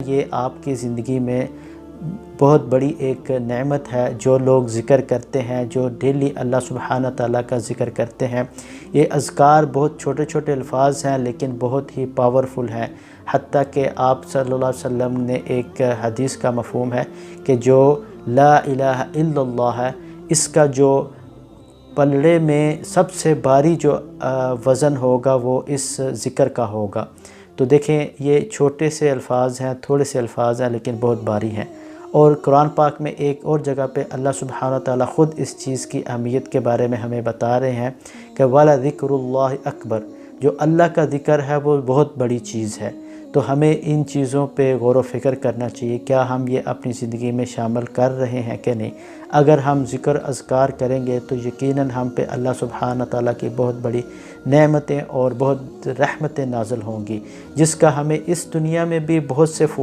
یہ آپ کی زندگی میں بہت بڑی ایک نعمت ہے۔ جو لوگ ذکر کرتے ہیں، جو ڈیلی اللہ سبحانہ تعالیٰ کا ذکر کرتے ہیں، یہ اذکار بہت چھوٹے چھوٹے الفاظ ہیں لیکن بہت ہی پاورفل ہیں۔ حتیٰ کہ آپ صلی اللہ علیہ وسلم نے ایک حدیث کا مفہوم ہے کہ جو لا الہ الا اللہ ہے، اس کا جو پلڑے میں سب سے بھاری جو وزن ہوگا وہ اس ذکر کا ہوگا۔ تو دیکھیں یہ چھوٹے سے الفاظ ہیں، تھوڑے سے الفاظ ہیں لیکن بہت بھاری ہیں۔ اور قرآن پاک میں ایک اور جگہ پہ اللہ سبحانہ تعالیٰ خود اس چیز کی اہمیت کے بارے میں ہمیں بتا رہے ہیں کہ وَلَذِكْرُ اللَّهِ أَكْبَرُ، جو اللہ کا ذکر ہے وہ بہت بڑی چیز ہے۔ تو ہمیں ان چیزوں پہ غور و فکر کرنا چاہیے، کیا ہم یہ اپنی زندگی میں شامل کر رہے ہیں کہ نہیں۔ اگر ہم ذکر اذکار کریں گے تو یقیناً ہم پہ اللہ سبحانہ تعالیٰ کی بہت بڑی نعمتیں اور بہت رحمتیں نازل ہوں گی، جس کا ہمیں اس دنیا میں بھی بہت سے فوائد